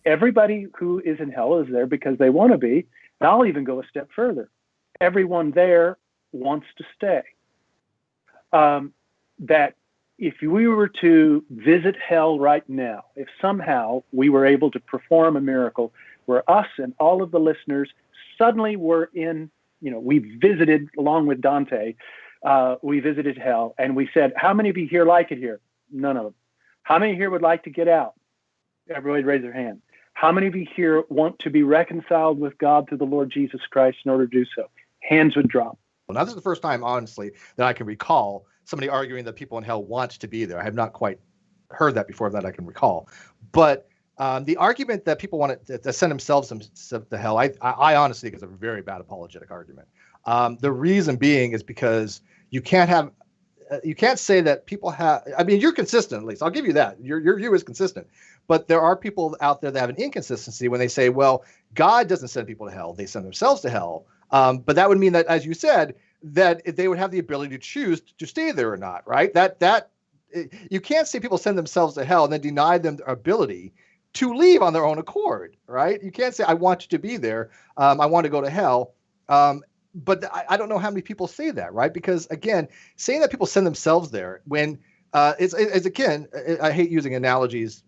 Everybody who is in hell is there because they want to be. And I'll even go a step further. Everyone there wants to stay. That if we were to visit hell right now, if somehow we were able to perform a miracle where us and all of the listeners suddenly were in, we visited, along with Dante, we visited hell, and we said, how many of you here like it here? None of them. How many here would like to get out? Everybody raise their hand. How many of you here want to be reconciled with God through the Lord Jesus Christ in order to do so? Hands would drop. Well, now, this is the first time, honestly, that I can recall somebody arguing that people in hell want to be there. I have not quite heard that before that I can recall. But the argument that people want to send themselves to hell, I honestly think is a very bad apologetic argument. The reason being is because you can't say that people have, I mean, you're consistent, at least. I'll give you that. Your view is consistent. But there are people out there that have an inconsistency when they say, well, God doesn't send people to hell. They send themselves to hell. But that would mean that, as you said, that they would have the ability to choose to stay there or not, right? That you can't say people send themselves to hell and then deny them their ability to leave on their own accord, right? You can't say, I want to be there. I want to go to hell. But I don't know how many people say that, right? Because, again, saying that people send themselves there when it's again, I hate using analogies,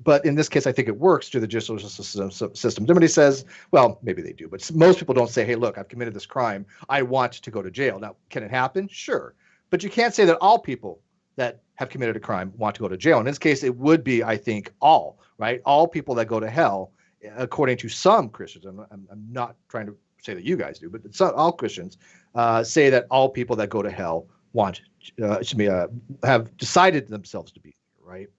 but in this case, I think it works through the judicial system. Somebody says, well, maybe they do, but most people don't say, hey, look, I've committed this crime. I want to go to jail. Now, can it happen? Sure. But you can't say that all people that have committed a crime want to go to jail. In this case, it would be, I think, all, right? All people that go to hell, according to some Christians. I'm not trying to say that you guys do, but all Christians say that all people that go to hell have decided themselves to be here, right?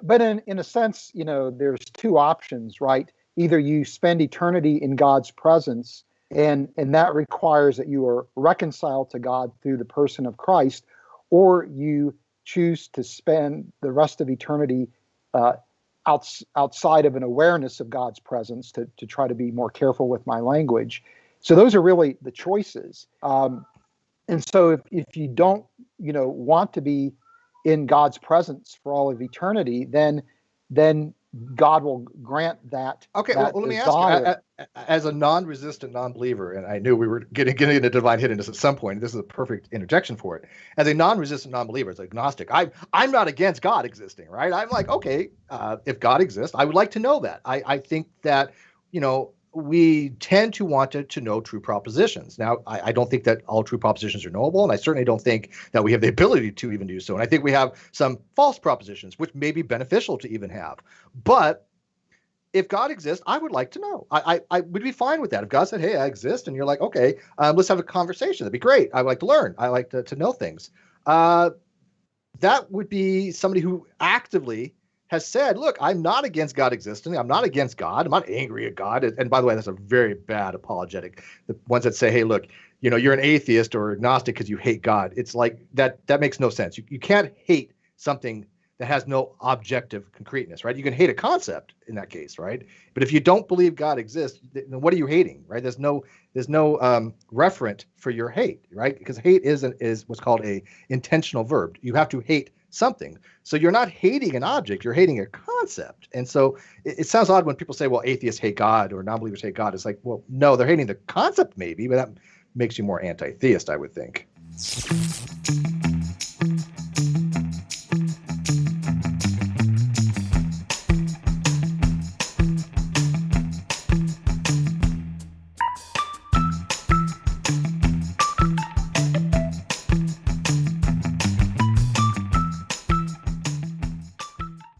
But in a sense, there's two options, right? Either you spend eternity in God's presence, and that requires that you are reconciled to God through the person of Christ, or you choose to spend the rest of eternity outside of an awareness of God's presence, to try to be more careful with my language. So those are really the choices. And so if you don't, want to be in God's presence for all of eternity, then God will grant that. Okay, that well, let me desire. ask you, as a non-resistant non-believer, and I knew we were getting into divine hiddenness at some point. This is a perfect interjection for it. As a non-resistant non-believer, as agnostic, I'm not against God existing, right? I'm like, okay, if God exists, I would like to know that. I think that, we tend to want to know true propositions. Now, I don't think that all true propositions are knowable, and I certainly don't think that we have the ability to even do so. And I think we have some false propositions, which may be beneficial to even have. But if God exists, I would like to know. I would be fine with that. If God said, hey, I exist, and you're like, okay, let's have a conversation. That'd be great. I like to learn. I like to know things. That would be somebody who actively has said, look, I'm not against God existing. I'm not against God. I'm not angry at God. And by the way, that's a very bad apologetic. The ones that say, hey, look, you're an atheist or agnostic because you hate God. It's like that makes no sense. You can't hate something that has no objective concreteness, right? You can hate a concept in that case, right? But if you don't believe God exists, then what are you hating, right? There's no referent for your hate, right? Because hate is what's called a intentional verb. You have to hate something. So you're not hating an object, you're hating a concept. And so it sounds odd when people say, well, atheists hate God or non-believers hate God. It's like, well, no, they're hating the concept maybe, but that makes you more anti-theist, I would think.